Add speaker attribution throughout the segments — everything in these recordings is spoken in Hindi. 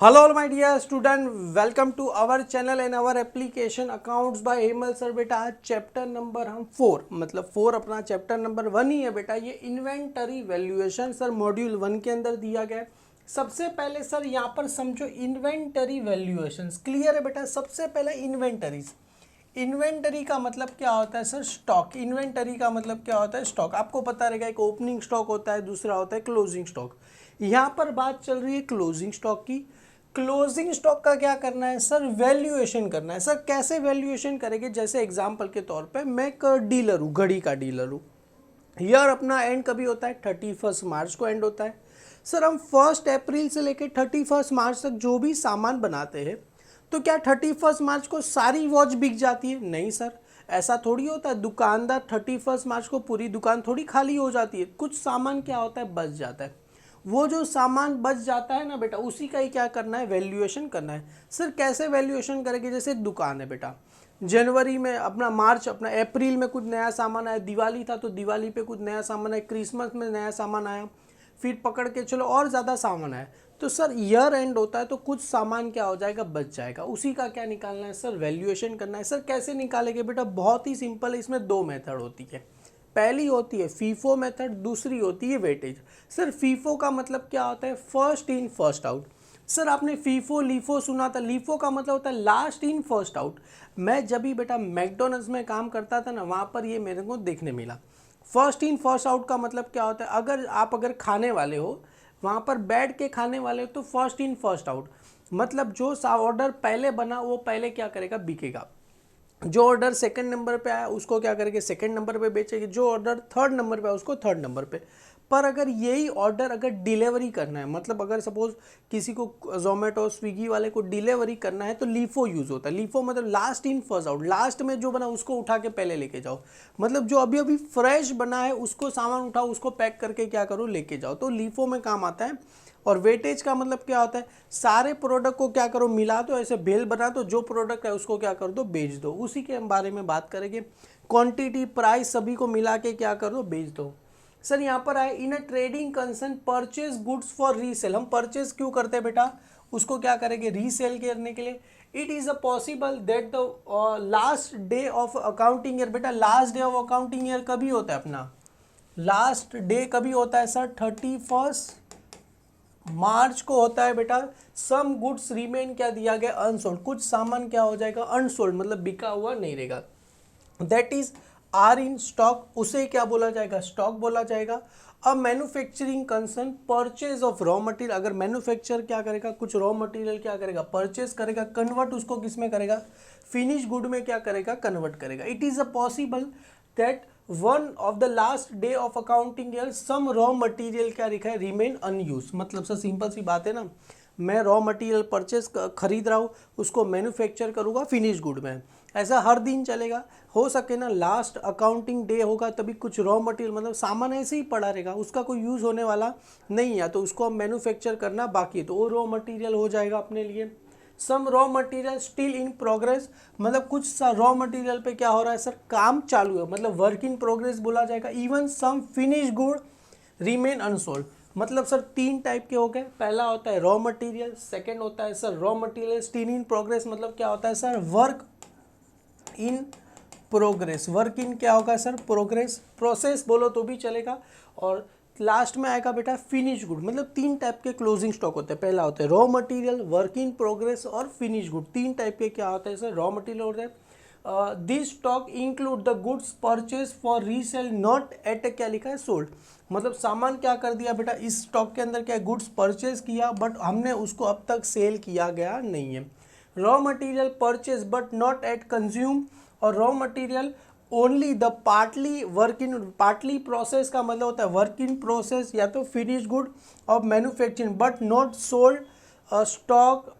Speaker 1: Hello all my dear student, welcome to our channel and our application accounts by Hemal sir. बेटा आज चैप्टर नंबर हम 4 मतलब 4 अपना चैप्टर नंबर 1 ही है बेटा। ये इन्वेंटरी वैल्यूएशन सर मॉड्यूल 1 के अंदर दिया गया है। सबसे पहले सर यहाँ पर समझो इन्वेंटरी वैल्यूएशन क्लियर है बेटा। सबसे पहले इन्वेंटरीज, इन्वेंटरी का मतलब क्या होता है सर? स्टॉक। इन्वेंटरी का मतलब क्या होता है? स्टॉक। आपको पता रहेगा एक ओपनिंग स्टॉक होता है, दूसरा होता है क्लोजिंग स्टॉक। यहाँ पर बात चल रही है क्लोजिंग स्टॉक की। क्लोजिंग स्टॉक का क्या करना है सर? वैल्यूएशन करना है। सर कैसे वैल्यूएशन करेंगे? जैसे एग्जांपल के तौर पे मैं एक डीलर हूँ, घड़ी का डीलर हूँ। ईयर अपना एंड कभी होता है? 31 मार्च को एंड होता है। सर हम 1 अप्रैल से लेकर 31 मार्च तक जो भी सामान बनाते हैं, तो क्या 31 मार्च को सारी वॉच बिक जाती है? नहीं सर, ऐसा थोड़ी होता है। दुकानदार 31 मार्च को पूरी दुकान थोड़ी खाली हो जाती है। कुछ सामान क्या होता है? बच जाता है। वो जो सामान बच जाता है ना बेटा, उसी का ही क्या करना है? वैल्यूएशन करना है। सर कैसे वैल्यूएशन करेंगे? जैसे एक दुकान है बेटा, जनवरी में अपना, मार्च अपना, अप्रैल में कुछ नया सामान आया, दिवाली था तो दिवाली पे कुछ नया सामान आया, क्रिसमस में नया सामान आया, फिर पकड़ के चलो और ज़्यादा सामान आया। तो सर ईयर एंड होता है तो कुछ सामान क्या हो जाएगा? बच जाएगा। उसी का क्या निकालना है सर? वैल्यूएशन करना है। सर कैसे निकालेंगे बेटा? बहुत ही सिंपल है। इसमें 2 मेथड होती है। पहली होती है फीफो मेथड, दूसरी होती है वेटेज। सर फीफो का मतलब क्या होता है? First in first out. Sir आपने फीफो लीफो सुना था? लीफो का मतलब होता है लास्ट इन फर्स्ट आउट। मैं जब भी बेटा मैकडोनल्ड्स में काम करता था ना, वहाँ पर ये मेरे को देखने मिला। फर्स्ट इन फर्स्ट आउट का मतलब क्या होता है? अगर खाने वाले हो, वहाँ पर बैठ के खाने वाले हो, तो फर्स्ट इन फर्स्ट आउट मतलब जो ऑर्डर पहले बना वो पहले क्या करेगा? बिकेगा। जो ऑर्डर सेकंड नंबर पे आया उसको क्या करेंगे? सेकंड नंबर पे बेचेंगे। जो ऑर्डर थर्ड नंबर पे आया उसको थर्ड नंबर पे। पर अगर यही ऑर्डर अगर डिलीवरी करना है, मतलब अगर सपोज किसी को जोमेटो स्विगी वाले को डिलीवरी करना है, तो लीफो यूज़ होता है। लीफो मतलब last in first out. Last में जो बना उसको उठा के पहले लेके जाओ। मतलब जो अभी अभी फ्रेश बना है उसको सामान उठाओ, उसको पैक करके क्या करो? लेके जाओ। तो लीफो में काम आता है। और वेटेज का मतलब क्या होता है? सारे प्रोडक्ट को क्या करो? मिला दो, ऐसे भेल बना दो, जो प्रोडक्ट है उसको क्या कर दो? बेच दो। उसी के बारे में बात करेंगे। क्वांटिटी, प्राइस सभी को मिला के क्या कर दो? बेच दो। सर यहाँ पर आए in a trading concern purchase goods for resale. हम परचेज क्यों करते हैं बेटा? उसको क्या करेंगे? रीसेल करने के लिए। It is a possible that the last day of accounting year. बेटा last day of accounting year कभी होता है अपना? लास्ट डे कभी होता है सर? 31 मार्च को होता है बेटा। सम गुड्स रिमेन क्या दिया गया? अनसोल्ड। कुछ सामान क्या हो जाएगा? अनसोल्ड मतलब बिका हुआ नहीं रहेगा। That is are in stock. उसे क्या बोला जाएगा? स्टॉक बोला जाएगा। अब manufacturing concern purchase of raw material. अगर मैन्युफैक्चर क्या करेगा? कुछ रॉ मटेरियल क्या करेगा? परचेज करेगा, कन्वर्ट उसको किस में करेगा? फिनिश गुड में क्या करेगा? कन्वर्ट करेगा। It is a possible that one of the last day of accounting year some raw material क्या लिखा है? Remain unused. मतलब सर सिंपल सी बात है ना, मैं रॉ मटेरियल परचेज खरीद रहा हूँ, उसको मैन्युफैक्चर करूँगा फिनिश गुड में। ऐसा हर दिन चलेगा? हो सके ना लास्ट अकाउंटिंग डे होगा तभी कुछ रॉ मटेरियल मतलब सामान ऐसे ही पड़ा रहेगा, उसका कोई यूज़ होने वाला नहीं है, तो उसको हम मैन्युफैक्चर करना बाकी है, तो वो रॉ मटेरियल हो जाएगा अपने लिए। Some raw material still in progress. मतलब कुछ रॉ मटेरियल पे क्या हो रहा है सर? काम चालू है, मतलब वर्क इन प्रोग्रेस बोला जाएगा। Even some finish good remain unsold. मतलब सर 3 टाइप के हो गए। पहला होता है रॉ मटेरियल, सेकंड होता है sir raw material still in progress. मतलब क्या होता है sir? Work in progress. Work in क्या होगा सर? प्रोग्रेस। प्रोसेस बोलो तो भी चलेगा। और लास्ट में आएगा बेटा फिनिश गुड। मतलब 3 टाइप के क्लोजिंग स्टॉक होते हैं। पहला होता है raw material, work in progress और फिनिश गुड। 3 टाइप के क्या होते हैं सर? रॉ मटेरियल होता है। This stock include the goods purchase for resale not at क्या लिखा है? सोल्ड। मतलब सामान क्या कर दिया बेटा? इस स्टॉक के अंदर क्या गुड्स परचेज किया बट हमने उसको अब तक सेल किया गया नहीं है। Raw material purchase but not at consume. और raw material only the partly work in, partly process का मतलब होता है वर्क इन प्रोसेस या तो finish good of manufacturing but not sold. Stock,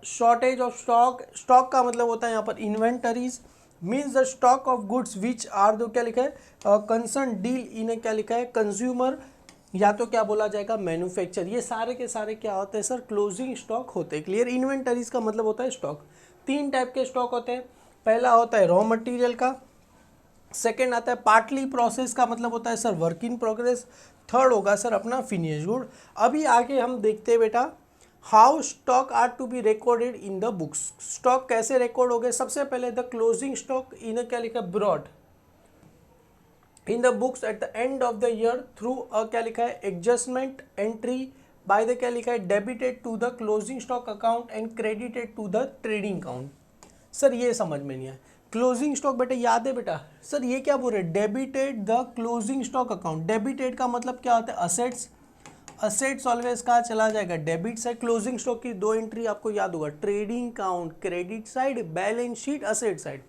Speaker 1: shortage of stock. Stock का मतलब होता है यहाँ पर inventories. Means the stock of goods which are दो क्या लिखा है? कंसर्न डील इन क्या लिखा है? कंज्यूमर, या तो क्या बोला जाएगा? मैन्युफैक्चर। ये सारे के सारे क्या होते हैं सर? क्लोजिंग स्टॉक होते हैं। क्लियर? इन्वेंटरीज का मतलब होता है स्टॉक। 3 टाइप के स्टॉक होते हैं। पहला होता है रॉ मटेरियल का, सेकेंड आता है पार्टली प्रोसेस का मतलब होता है sir work in progress, third होगा सर अपना फिनिश गुड। अभी आगे हम देखते हैं बेटा, how stock are to be recorded in the books, stock कैसे रिकॉर्ड हो गए, सबसे पहले द क्लोजिंग स्टॉक इन क्या लिखा brought in the books at the end of the year through क्या लिखा है एडजस्टमेंट एंट्री बाय द क्या लिखा है debited to the closing stock account and credited to the trading account. Sir ये समझ में नहीं आया, क्लोजिंग स्टॉक बेटा याद है बेटा, सर ये क्या बोल रहे हैं debited the closing stock account, debited का मतलब क्या होता है असेट्स, असेट्स ऑलवेज कहाँ चला जाएगा डेबिट साइड, क्लोजिंग स्टॉक की दो एंट्री आपको याद होगा trading account credit side balance sheet asset side,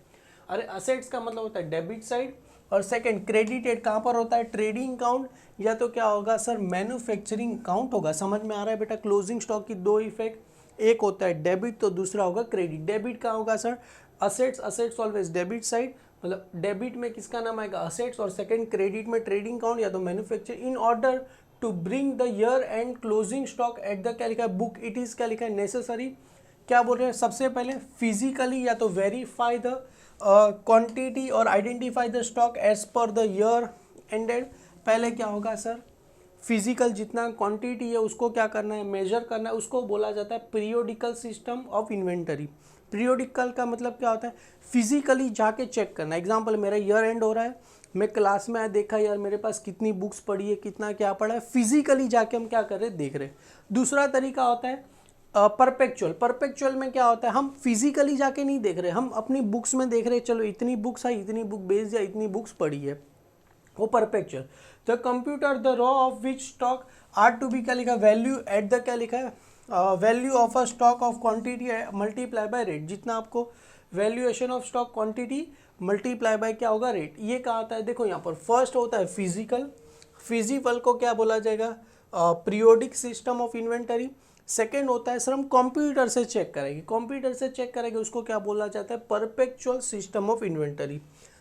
Speaker 1: अरे असेट्स का मतलब होता है डेबिट साइड और सेकंड क्रेडिटेड कहाँ पर होता है ट्रेडिंग अकाउंट या तो क्या होगा सर मैन्युफैक्चरिंग अकाउंट होगा। समझ में आ रहा है बेटा क्लोजिंग स्टॉक की दो इफेक्ट, एक होता है डेबिट तो दूसरा होगा क्रेडिट। डेबिट कहाँ होगा sir assets, assets always debit side, मतलब डेबिट में किसका नाम आएगा असेट्स और सेकंड क्रेडिट में ट्रेडिंग अकाउंट या तो manufacture. In order to bring the year end closing stock at the क्या लिखा है बुक इट इज क्या लिखा है नेसेसरी, क्या बोल रहे हैं सबसे पहले फिजिकली या तो वेरीफाई द क्वांटिटी और identify the stock as per the year ended. पहले क्या होगा सर फिजिकल जितना क्वांटिटी है उसको क्या करना है मेजर करना है, उसको बोला जाता है periodical system of inventory. Periodical का मतलब क्या होता है फिजिकली जाके चेक करना। एग्जांपल मेरा ईयर एंड हो रहा है, मैं क्लास में आया देखा यार मेरे पास कितनी बुक्स पड़ी है कितना क्या पड़ा है, फिजिकली जाके हम क्या कर रहे हैं देख रहे हैं। दूसरा तरीका होता है परपेचुअल, परपेचुअल में क्या होता है हम फिजिकली जाके नहीं देख रहे, हम अपनी बुक्स में देख रहे हैं चलो इतनी बुक्स है इतनी बुक बेच या इतनी बुक्स पड़ी है, वो perpetual. The computer the raw of which stock are to be क्या लिखा वैल्यू एट द क्या लिखा है value of a stock of quantity multiply by rate, जितना आपको valuation of stock quantity multiply by क्या होगा रेट। ये क्या आता है देखो यहाँ पर फर्स्ट होता है फिजिकल, फिजिकल को क्या बोला जाएगा periodic system of inventory. Second होता है सर हम कंप्यूटर से चेक करेंगे, कंप्यूटर से चेक करेंगे उसको क्या बोला जाता है perpetual system of inventory.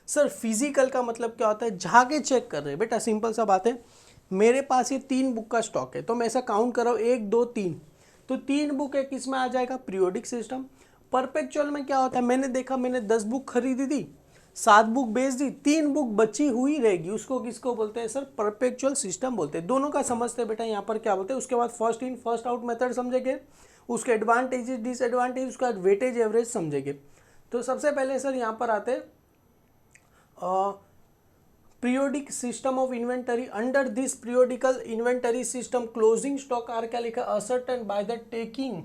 Speaker 1: Sir physical का मतलब क्या होता है जाके चेक कर रहे हैं बेटा, सिंपल सा बात है मेरे पास ये 3 बुक का स्टॉक है तो मैं ऐसा काउंट कर रहा हूँ 1 2 3, तो 3 बुक है किस में आ जाएगा पीरियोडिक सिस्टम। परपेचुअल में क्या होता है मैंने देखा मैंने 10 बुक खरीदी थी 7 बुक बेच दी 3 बुक बची हुई रहेगी, उसको किसको बोलते हैं सर परपेचुअल सिस्टम बोलते हैं। दोनों का समझते हैं बेटा यहाँ पर क्या बोलते हैं। उसके बाद first in first out method समझेंगे, उसके एडवांटेजेस डिसएडवांटेज, उसके बाद वेटेज एवरेज समझेंगे। तो सबसे पहले सर यहाँ पर आते periodic system of inventory। under this periodical inventory system closing stock are क्या लिखा ascertained by the taking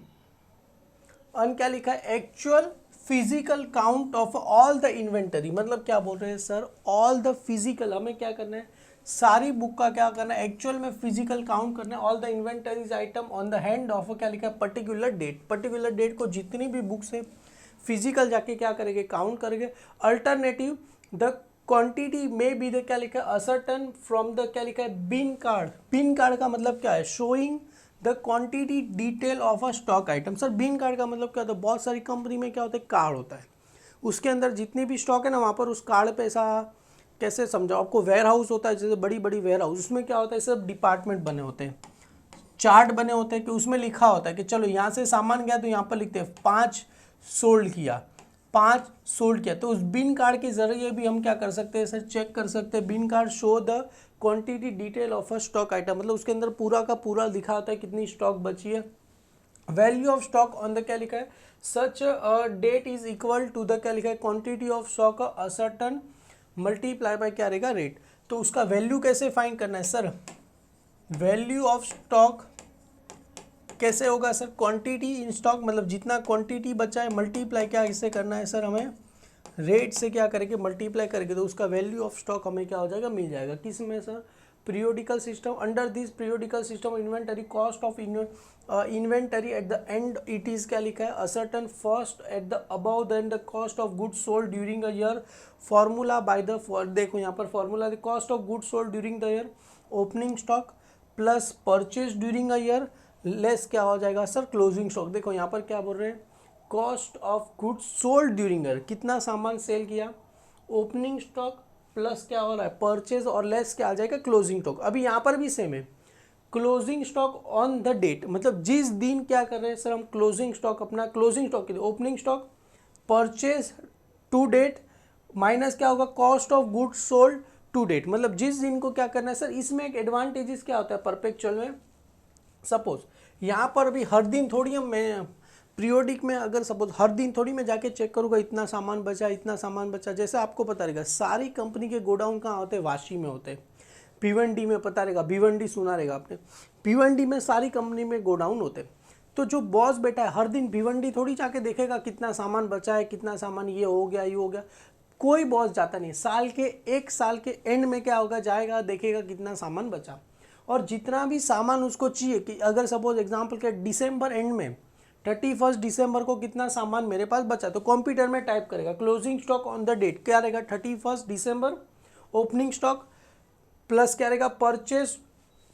Speaker 1: अन क्या लिखा है actual physical count of all the inventory. मतलब क्या बोल रहे हैं सर ऑल द फिजिकल, हमें क्या करना है सारी बुक का क्या करना है एक्चुअल में फिजिकल काउंट करना है all the inventories item on the hand of क्या लिखा है पर्टिकुलर डेट। पर्टिकुलर डेट को जितनी भी बुक्स है फिजिकल जाके क्या करेंगे काउंट करेंगे। अल्टरनेटिव द क्वांटिटी में बी द क्या लिखा है असर्टन फ्रॉम द क्या लिखा है बिन कार्ड। बिन कार्ड का मतलब क्या है showing the quantity detail of a stock item. Sir bin card का मतलब क्या होता है बहुत सारी कंपनी में क्या होता है कार्ड होता है, उसके अंदर जितनी भी स्टॉक है ना वहाँ पर उस कार्ड पे ऐसा कैसे समझाओ आपको वेयर हाउस होता है जैसे बड़ी बड़ी वेयर हाउस, उसमें क्या होता है सब डिपार्टमेंट बने होते हैं चार्ट बने होते हैं कि उसमें लिखा होता है कि चलो यहाँ से सामान गया तो यहाँ पर लिखते हैं 5 सोल्ड किया 5 सोल्ड किया। तो उस बिन कार्ड के जरिए भी हम क्या कर सकते हैं सर चेक कर सकते हैं। Bin card show the quantity detail of a stock item, मतलब उसके अंदर पूरा का पूरा लिखा होता है कितनी स्टॉक बची है। Value of stock on the क्या लिखा है such date is equal to the क्या लिखा है quantity of stock ascertain multiply by क्या रहेगा रेट। तो उसका वैल्यू कैसे फाइंड करना है सर वैल्यू ऑफ स्टॉक कैसे होगा सर क्वांटिटी इन स्टॉक, मतलब जितना क्वांटिटी बचा है मल्टीप्लाई क्या इससे करना है सर हमें रेट से क्या करेंगे मल्टीप्लाई करेंगे तो उसका वैल्यू ऑफ स्टॉक हमें क्या हो जाएगा मिल जाएगा। किस में sir periodical system. Under this periodical system inventory cost of inventory at the end it is क्या लिखा है ascertain first at the above then the cost of goods sold during a year formula by the देखो यहाँ पर formula the cost of goods sold during the year opening stock plus purchase during a year less क्या हो जाएगा सर क्लोजिंग स्टॉक। देखो यहाँ पर क्या बोल रहे हैं cost of goods sold during year कितना सामान सेल किया ओपनिंग स्टॉक प्लस क्या हो रहा है परचेज और लेस क्या आ जाएगा क्लोजिंग स्टॉक। अभी यहाँ पर भी सेम है closing stock on the date, मतलब जिस दिन क्या कर रहे हैं सर हम क्लोजिंग स्टॉक अपना क्लोजिंग स्टॉक के लिए opening stock purchase to date minus क्या होगा cost of goods sold to date, मतलब जिस दिन को क्या करना है सर। इसमें एक एडवांटेजेस क्या होता है परपेचुअल में सपोज यहाँ पर भी हर दिन थोड़ी मैं पीरियोडिक में अगर सपोज हर दिन थोड़ी मैं जाके चेक करूँगा इतना सामान बचा इतना सामान बचा। जैसे आपको पता रहेगा सारी कंपनी के गोडाउन कहाँ होते हैं, वाशी में होते हैं। भिवंडी में पता रहेगा, भिवंडी सुना रहेगा आपने, भिवंडी में सारी कंपनी में गोडाउन होते हैं। तो जो बॉस बेटा है हर दिन भिवंडी थोड़ी जाके देखेगा कितना सामान बचा है, कितना सामान ये हो गया। कोई बॉस जाता नहीं। एक साल के एंड में क्या होगा, जाएगा देखेगा कितना सामान बचा, और जितना भी सामान उसको चाहिए कि अगर सपोज एग्जांपल के डिसम्बर एंड में 31 दिसंबर को कितना सामान मेरे पास बचा, तो कंप्यूटर में टाइप करेगा closing stock on the date, क्या रहेगा 31 दिसंबर ओपनिंग स्टॉक प्लस क्या रहेगा परचेज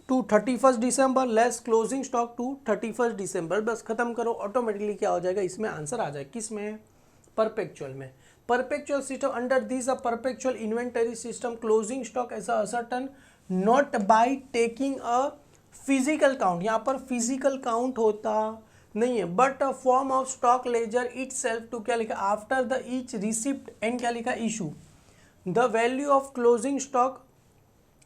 Speaker 1: टू 31 दिसंबर लेस क्लोजिंग स्टॉक टू 31 दिसंबर। बस खत्म करो, ऑटोमेटिकली क्या हो जाएगा, इसमें आंसर आ जाए। किस में, परपेचुअल में। Perpetual system, under this a perpetual inventory system closing stock is ascertain not by taking a physical count. यहाँ पर फिजिकल काउंट होता नहीं है, but a form of stock ledger itself to क्या लिखा, after the each receipt and क्या लिखा, issue the value of closing stock,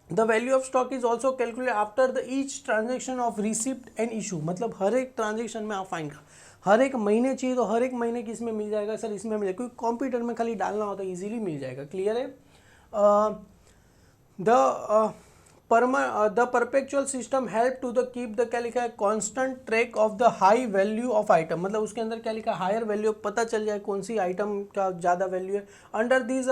Speaker 1: the value of stock is also calculate after the each transaction of receipt and issue. मतलब हर एक ट्रांजेक्शन में आप फाइन का हर एक महीने चाहिए तो हर एक महीने किस में मिल जाएगा सर, इसमें मिल जाएगा, क्योंकि कंप्यूटर में खाली डालना होता है, इजीली मिल जाएगा। क्लियर है। The perpetual system help to the keep the क्या लिखा है, constant track of the high value of item. मतलब उसके अंदर क्या लिखा है, हायर वैल्यू, पता चल जाए कौन सी आइटम का ज़्यादा वैल्यू है। Under this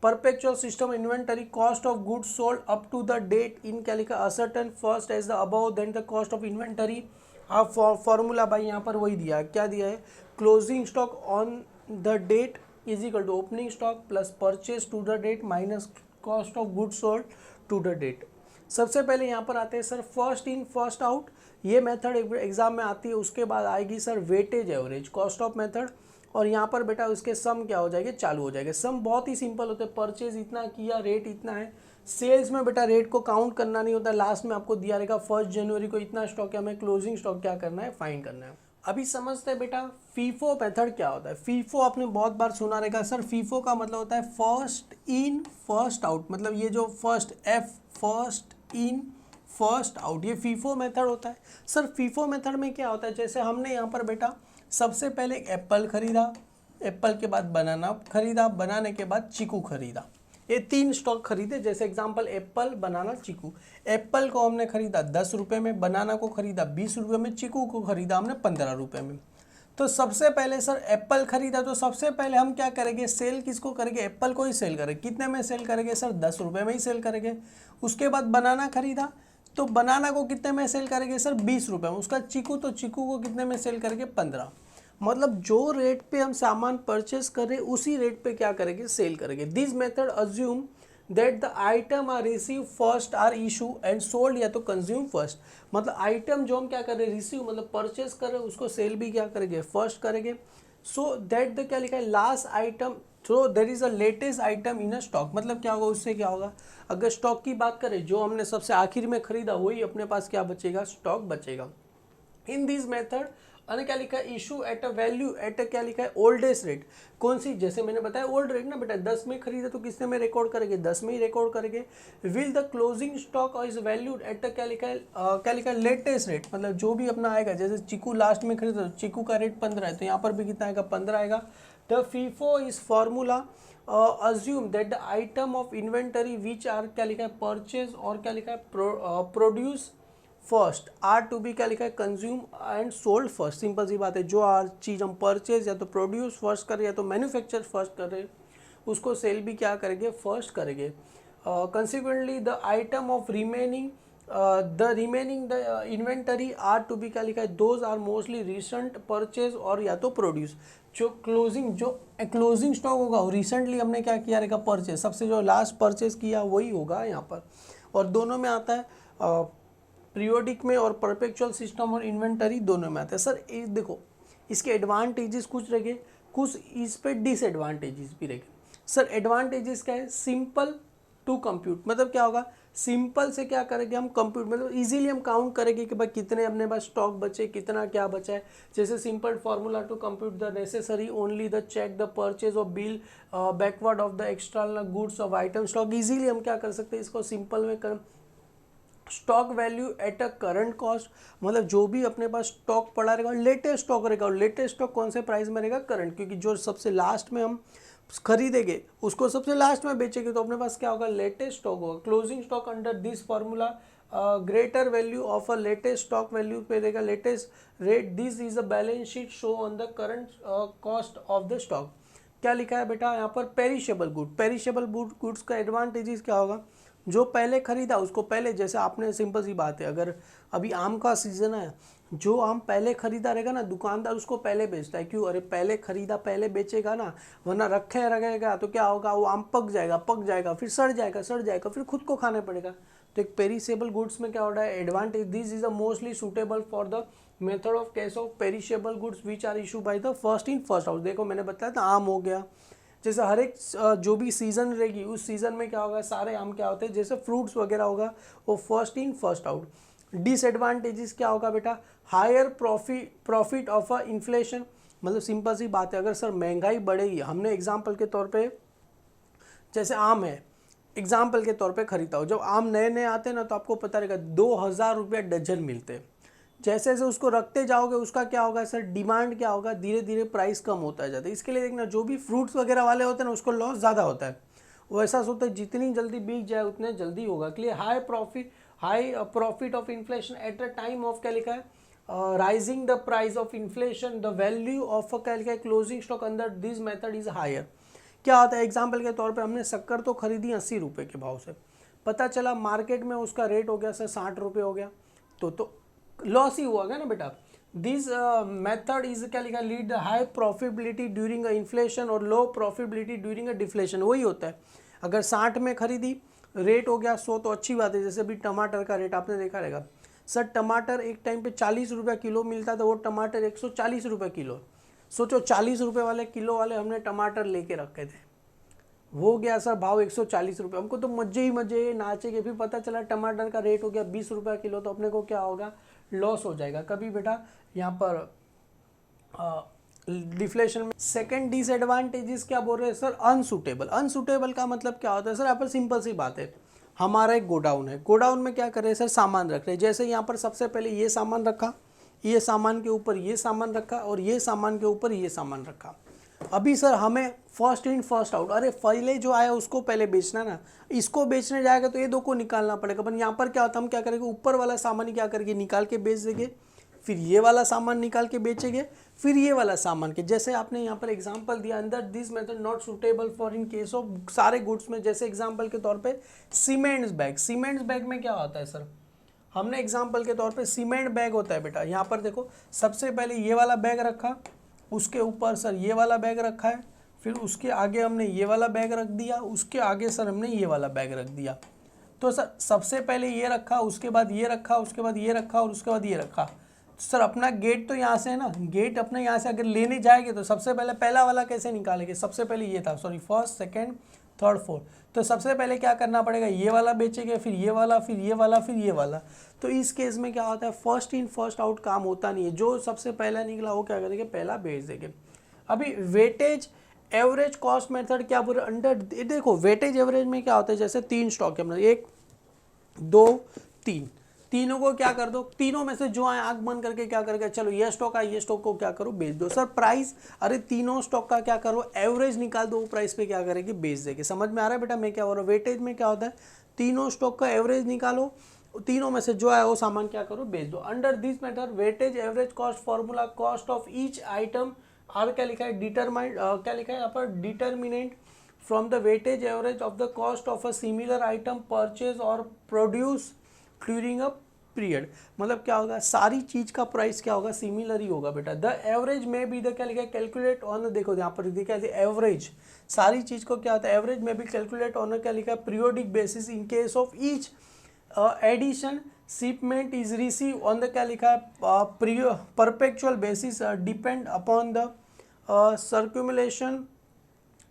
Speaker 1: perpetual system inventory cost of goods sold up to the date in क्या लिखा ascertain first as the above then the cost of inventory। आप फॉर्मूला भाई यहाँ पर वही दिया है, क्या दिया है, closing stock on the date is equal to opening stock plus purchase to the date minus cost of goods sold to the date. सबसे पहले यहाँ पर आते हैं sir first in first out, ये मेथड एग्जाम में आती है। उसके बाद आएगी sir weightage average, cost of method, और यहाँ पर बेटा उसके सम क्या हो जाएंगे, चालू हो जाएंगे। सम बहुत ही सिंपल होते हैं, परचेज इतना किया, रेट इतना है। सेल्स में बेटा रेट को काउंट करना नहीं होता, लास्ट में आपको दिया रहेगा 1 जनवरी को इतना स्टॉक है, हमें क्लोजिंग स्टॉक क्या करना है, फाइंड करना है। अभी समझते हैं बेटा फीफो मेथड क्या होता है। फीफो आपने बहुत बार सुना रहेगा सर, फीफो का मतलब होता है फर्स्ट इन फर्स्ट आउट। मतलब ये जो first first in first out, ये फीफो मेथड होता है। सर फीफो मेथड में क्या होता है, जैसे हमने यहाँ पर बेटा सबसे पहले एप्पल खरीदा, एप्पल के बाद बनाना खरीदा, बनाने के बाद चीकू खरीदा, ये 3 स्टॉक खरीदे। जैसे एग्जांपल एप्पल, बनाना, चीकू। एप्पल को हमने खरीदा 10 रुपये में, बनाना को खरीदा 20 रुपये में, चीकू को खरीदा हमने 15 रुपये में। तो सबसे पहले सर एप्पल खरीदा, तो सबसे पहले हम क्या करेंगे, सेल किसको करेंगे, एप्पल को ही सेल करेंगे। कितने में सेल करेंगे सर, 10 रुपये में ही सेल करेंगे। उसके बाद बनाना खरीदा, तो बनाना को कितने में सेल करेंगे सर, 20 रुपये में। उसका चीकू, तो चीकू को कितने में सेल करेंगे, 15। मतलब जो रेट पे हम सामान परचेस कर रहे हैं उसी रेट पे क्या करेंगे, सेल करेंगे। This method assume that the item are receive first are issue and sold, या तो कंज्यूम फर्स्ट। मतलब आइटम जो हम क्या कर रहे हैं, रिसीव मतलब परचेस कर रहे हैं, उसको सेल भी क्या करेंगे, फर्स्ट करेंगे। सो दैट द क्या लिखा है, last item, so there is a latest item in a stock. मतलब क्या होगा, उससे क्या होगा, अगर स्टॉक की बात करें जो हमने सबसे आखिर में खरीदा वही अपने पास क्या बचेगा, स्टॉक बचेगा। इन दिस मेथड अने क्या लिखा है, issue at a value at अ क्या लिखा है, ओल्डेस्ट रेट। कौन सी, जैसे मैंने बताया ओल्ड रेट ना बेटा, 10 में खरीदा तो किसने में रिकॉर्ड करेंगे, 10 में ही रिकॉर्ड करेंगे। Will the closing stock is valued at a क्या लिखा है, क्या लिखा है, लेटेस्ट रेट। मतलब जो भी अपना आएगा, जैसे चीकू लास्ट में खरीदा तो चीकू का रेट 15 है, तो यहाँ पर भी कितना आएगा, 15 आएगा। The FIFO is formula assume that the item of inventory which are क्या लिखा है, परचेज और क्या लिखा है, produce first are to be क्या लिखा है, consume and sold first. Simple सी बात है, जो चीज़ हम परचेज या तो प्रोड्यूस फर्स्ट कर रहे हैं या तो मैन्युफैक्चर फर्स्ट कर रहे हैं, उसको सेल भी क्या करेंगे, फर्स्ट करेंगे। Consequently the item of remaining the inventory are to be क्या लिखा है, those are mostly recent purchase और या तो प्रोड्यूस। जो क्लोजिंग स्टॉक होगा वो रिसेंटली हमने क्या किया रहेगा, परचेज, सबसे जो लास्ट परचेज किया वही होगा यहाँ पर। और दोनों में आता है पीरियोडिक में, और परपेचुअल सिस्टम और इन्वेंटरी दोनों में आते हैं। सर ये देखो इसके एडवांटेजेस कुछ रहे, कुछ इस पे डिसएडवांटेजेस भी रहे। सर एडवांटेजेस क्या है, सिंपल टू कंप्यूट। मतलब क्या होगा, सिंपल से क्या करेंगे हम, कंप्यूट मतलब इजीली हम काउंट करेंगे कि भाई कितने अपने पास स्टॉक बचे, कितना क्या बचा है। जैसे simple formula to compute the necessary only the check the purchase of bill backward of the external goods of item stock. Easily हम क्या कर सकते हैं, इसको सिंपल में कर stock value at a current cost, मतलब जो भी अपने पास स्टॉक पड़ा रहेगा, लेटेस्ट स्टॉक रहेगा, और लेटेस्ट स्टॉक कौन से प्राइस में रहेगा, करंट, क्योंकि जो सबसे लास्ट में हम खरीदेंगे उसको सबसे लास्ट में बेचेंगे, तो अपने पास क्या होगा, लेटेस्ट स्टॉक होगा। Closing stock under this formula greater value of a latest stock value पे देगा latest rate, this is a balance sheet show on the current cost of the stock. क्या लिखा है बेटा यहाँ पर, पेरिशेबल गुड। पेरिशेबल गुड्स का एडवांटेजेस क्या होगा, जो पहले खरीदा उसको पहले, जैसे आपने सिंपल सी बात है, अगर अभी आम का सीजन है, जो आम पहले खरीदा रहेगा ना, दुकानदार उसको पहले बेचता है, क्यों, अरे पहले खरीदा पहले बेचेगा ना, वरना रखे रहेगा तो क्या होगा, वो आम पक जाएगा फिर सड़ जाएगा फिर खुद को खाने पड़ेगा। तो एक पेरिशेबल गुड्स में क्या हो रहा है, advantage, this is a mostly suitable for the method of cash of perishable goods which are issue by the first in first out. देखो मैंने बताया था, आम हो गया, जैसे हर एक जो भी सीज़न रहेगी उस सीज़न में क्या होगा, सारे आम क्या होते हैं, जैसे फ्रूट्स वगैरह होगा वो first in first out. Disadvantages क्या होगा बेटा, higher profit of a inflation, मतलब सिंपल सी बात है, अगर सर महंगाई बढ़ेगी, हमने एग्जांपल के तौर पे जैसे आम है, एग्जाम्पल के तौर पे खरीदता हूँ, जब आम नए नए आते हैं ना तो आपको पता रहेगा 2000 रुपया डजन मिलते हैं, जैसे जैसे उसको रखते जाओगे उसका क्या होगा सर, डिमांड क्या होगा, धीरे धीरे प्राइस कम होता जाता है। इसके लिए देखना, जो भी फ्रूट्स वगैरह वाले होते हैं ना उसको लॉस ज़्यादा होता है, वो ऐसा सोचता है जितनी जल्दी बिक जाए उतने जल्दी होगा, के लिए high profit of inflation at a time of, क्या लिखा है, rising the price of inflation, the value of क्या लिखा है, closing stock under this method is higher. क्या होता है, एग्जाम्पल के तौर पे हमने शक्कर तो खरीदी 80 रुपये के भाव से, पता चला मार्केट में उसका रेट हो गया सर 60 रुपये हो गया, तो लॉस ही हुआ ना बेटा। दिस मेथड इज क्या लिखा, lead high profitability during a inflation और लो प्रॉफिटेबिलिटी ड्यूरिंग अ डिफ्लेशन। वही होता है, अगर 60 में खरीदी, रेट हो गया 100 तो अच्छी बात है। जैसे अभी टमाटर का रेट आपने देखा रहेगा सर, टमाटर एक टाइम पे 40 रुपये किलो मिलता था, वो टमाटर 140 रुपये किलो। सोचो 40 रुपये वाले किलो वाले हमने टमाटर लेके रखे थे, हो गया सर भाव 140 रुपये, हमको तो मजे ही मजे नाचे के, फिर पता चला टमाटर का रेट हो गया 20 रुपये किलो, तो अपने को क्या होगा, लॉस हो जाएगा कभी बेटा यहाँ पर डिफ्लेशन में। सेकंड डिसएडवांटेजेस क्या बोल रहे हैं सर, अनसूटेबल का मतलब क्या होता है सर, यहाँ पर सिंपल सी बात है, हमारा एक गोडाउन है, गोडाउन में क्या कर रहे हैं सर, सामान रख रहे हैं, जैसे यहाँ पर सबसे पहले ये सामान रखा, ये सामान के ऊपर ये सामान रखा, और ये सामान के ऊपर ये सामान रखा। अभी सर हमें फर्स्ट इन फर्स्ट आउट, अरे पहले जो आया उसको पहले बेचना ना, इसको बेचने जाएगा तो ये दो को निकालना पड़ेगा, पर यहाँ पर क्या होता है, हम क्या करेंगे, ऊपर वाला सामान ही क्या करेंगे, निकाल के बेच देंगे, फिर ये वाला सामान निकाल के बेचेंगे, फिर ये वाला सामान के, जैसे आपने यहाँ पर एग्जांपल दिया, अंदर this method not suitable for in case of सारे गुड्स में। जैसे एग्जांपल के तौर पे सीमेंट्स बैग में क्या होता है सर, हमने एग्जांपल के तौर पे सीमेंट बैग होता है बेटा, यहाँ पर देखो सबसे पहले ये वाला बैग रखा, उसके ऊपर सर ये वाला बैग रखा है, फिर उसके आगे हमने ये वाला बैग रख दिया, उसके आगे सर हमने ये वाला बैग रख दिया। तो सर सबसे पहले ये रखा, उसके बाद ये रखा, उसके बाद ये रखा, और उसके बाद ये रखा। तो सर अपना गेट तो यहाँ से है ना, गेट अपने यहाँ से अगर लेने जाएंगे तो सबसे पहले पहला वाला कैसे निकालेंगे, सबसे पहले ये था, sorry first second third fourth, तो सबसे पहले क्या करना पड़ेगा, ये वाला बेचेंगे, फिर ये वाला, फिर ये वाला, फिर ये वाला। तो इस केस में क्या होता है, फर्स्ट इन फर्स्ट आउट काम होता नहीं है, जो सबसे पहला निकला वो क्या करेंगे, पहला बेच देंगे। अभी वेटेज एवरेज कॉस्ट मेथड क्या बोल रहे अंडर, देखो वेटेज एवरेज में क्या होता है, जैसे 3 स्टॉक है मतलब 1 2 3, तीनों को क्या कर दो, तीनों में से जो आए आंख बंद करके क्या करेगा, चलो ये स्टॉक है, ये स्टॉक को क्या करो बेच दो। सर प्राइस, अरे तीनों स्टॉक का क्या करो, एवरेज निकाल दो, प्राइस पे क्या करेगी, बेच देगी। समझ में आ रहा है बेटा मैं क्या बोल रहा हूँ। वेटेज में क्या होता है, तीनों स्टॉक का एवरेज निकालो, तीनों में से जो है वो सामान क्या करो, बेच दो। Under this method weightage average cost formula, cost of each item are क्या लिखा है, डिटरमाइंड, क्या लिखा है यहाँ पर, determinant from the weightage average of the cost of a similar item purchase और प्रोड्यूस ड्यूरिंग अ पीरियड। मतलब क्या होगा, सारी चीज का प्राइस क्या होगा, सिमिलर ही होगा बेटा। द एवरेज में भी द क्या लिखा है, कैलकुलेट ऑन, देखो यहाँ पर लिखा है एवरेज, सारी चीज को क्या होता है, एवरेज में भी कैलकुलेट ऑन क्या लिखा है, periodic basis in case of each addition shipment is receive on the क्या लिखा है, perpetual basis depend upon the circumulation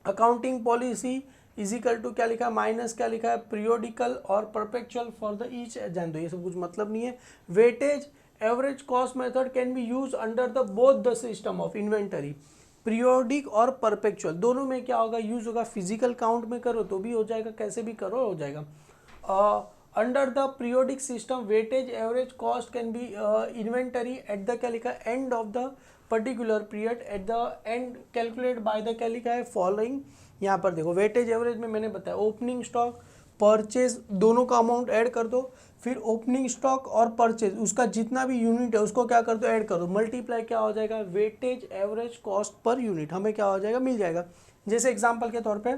Speaker 1: accounting policy is equal to क्या लिखा है, माइनस क्या लिखा है, पीरियोडिकल और परपेचुअल फॉर द ईच। जान दो ये सब कुछ मतलब नहीं है। Weightage average cost method can be use under the both the system of inventory, periodic और परपेचुअल, दोनों में क्या होगा, यूज होगा। फिजिकल काउंट में करो तो भी हो जाएगा, कैसे भी करो हो जाएगा। Under the periodic system weightage average cost can be inventory at the क्या लिखा है and of the particular period eight the and calculate bye the क्या लिखा है फॉलोइंग। यहाँ पर देखो वेटेज एवरेज में मैंने बताया ओपनिंग स्टॉक परचेज दोनों का अमाउंट ऐड कर दो, फिर ओपनिंग स्टॉक और परचेज उसका जितना भी यूनिट है उसको क्या कर दो ऐड कर दो, मल्टीप्लाई क्या हो जाएगा weightage average cost per unit हमें क्या हो जाएगा मिल जाएगा। जैसे एग्जांपल के तौर पे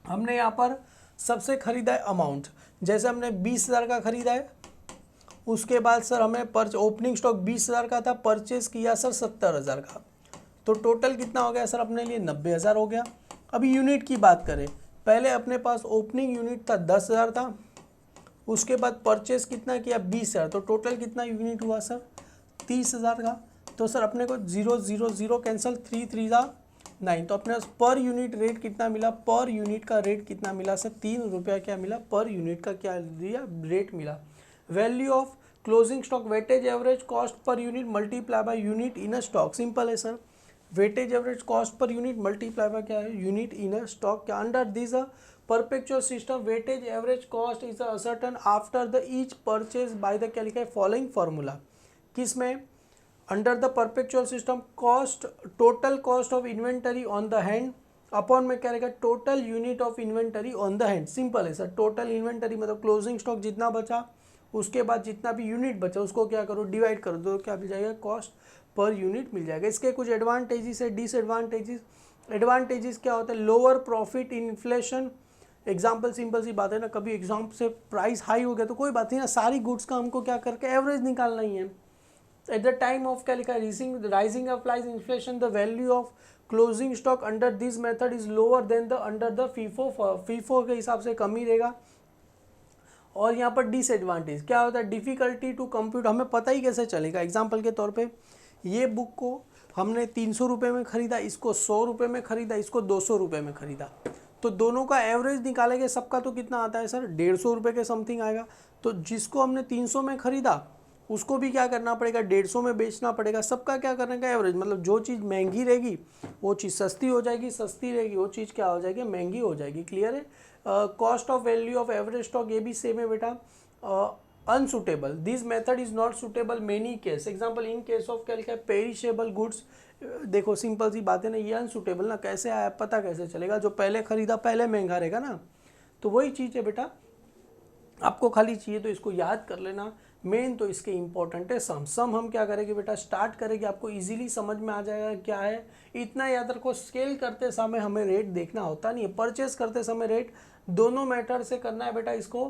Speaker 1: हमने यहाँ पर सबसे खरीदा है अमाउंट, जैसे हमने 20,000 का खरीदा है, उसके बाद सर हमें ओपनिंग स्टॉक 20,000 का था, परचेज किया सर 70,000 का, तो टोटल कितना हो गया सर अपने लिए 90,000 हो गया। अभी यूनिट की बात करें, पहले अपने पास ओपनिंग यूनिट था 10,000 था, उसके बाद परचेज कितना किया 20,000, तो टोटल कितना यूनिट हुआ सर 30,000 का। तो सर अपने को 0 0 0 कैंसिल 3 3 9, तो अपने पर यूनिट रेट कितना मिला, पर यूनिट का रेट कितना मिला सर 3 रुपया क्या मिला पर यूनिट का क्या दिया रेट मिला। Value of closing stock weightage average cost per unit multiply by unit in a stock, simple है sir weightage average cost per unit multiply by क्या है यूनिट इन अ स्टॉक। क्या under this perpetual system weightage average cost is ascertain after the each purchase by the क्या लिखा है फॉलोइंग फार्मूला। किस में under the perpetual system cost total cost of inventory on the hand upon में क्या रहेगा total unit of inventory on the hand, simple है सर टोटल इन्वेंटरी मतलब क्लोजिंग स्टॉक जितना बचा उसके बाद जितना भी यूनिट बचा उसको क्या करो डिवाइड कर दो, क्या मिल जाएगा कॉस्ट पर यूनिट मिल जाएगा। इसके कुछ एडवांटेजेस है डिसएडवांटेजेस। एडवांटेजेस क्या होता है lower profit in inflation, example simple सी बात है ना, कभी एग्जाम से प्राइस हाई हो गया तो कोई बात नहीं ना, सारी गुड्स का हमको क्या करके एवरेज निकालना ही है। एट द टाइम ऑफ क्या लिखा है rising of price inflation the value of closing stock under this method is lower than the under the FIFO के हिसाब से कम ही रहेगा। और यहाँ पर डिसएडवांटेज क्या होता है डिफिकल्टी टू कंप्यूट, हमें पता ही कैसे चलेगा। एग्जाम्पल के तौर पे ये बुक को हमने 300 रुपये में ख़रीदा, इसको 100 रुपये में ख़रीदा, इसको 200 रुपये में ख़रीदा, तो दोनों का एवरेज निकालेंगे सबका तो कितना आता है सर 150 रुपये के समथिंग आएगा। तो जिसको हमने 300 में ख़रीदा उसको भी क्या करना पड़ेगा 150 में बेचना पड़ेगा, सबका क्या करने का एवरेज, मतलब जो चीज़ महंगी रहेगी वो चीज़ सस्ती हो जाएगी, सस्ती रहेगी वो चीज़ क्या हो जाएगी महंगी हो जाएगी। क्लियर है। Cost of value of average stock ये भी सेम है बेटा। Unsuitable this method is not suitable many case, example in case of क्या लिखा है पेरिशेबल गुड्स, देखो सिंपल सी बात है ना ये अनसुटेबल ना कैसे आया पता कैसे चलेगा, जो पहले खरीदा पहले महंगा रहेगा ना, तो वही चीज़ है बेटा आपको खाली चाहिए तो इसको याद कर लेना। मेन तो इसके इंपॉर्टेंट है सम हम क्या करेंगे बेटा स्टार्ट करेंगे, आपको इजीली समझ में आ जाएगा क्या है। इतना याद रखो सेल करते समय हमें रेट देखना होता नहीं है, परचेस करते समय रेट दोनों मेथड से करना है बेटा, इसको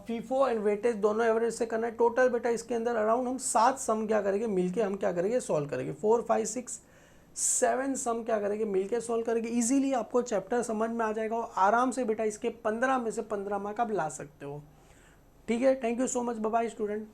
Speaker 1: फीफो एंड वेटेज दोनों एवरेज से करना है। टोटल बेटा इसके अंदर अराउंड हम 7 सम क्या करेंगे मिलके हम क्या करेंगे सॉल्व करेंगे, 4 5 6 7 सम क्या करेंगे मिलके सॉल्व करेंगे। इजीली आपको चैप्टर समझ में आ जाएगा और आराम से बेटा इसके 15 में से 15 मार्क आप ला सकते हो। ठीक है, thank you so much, bye bye student.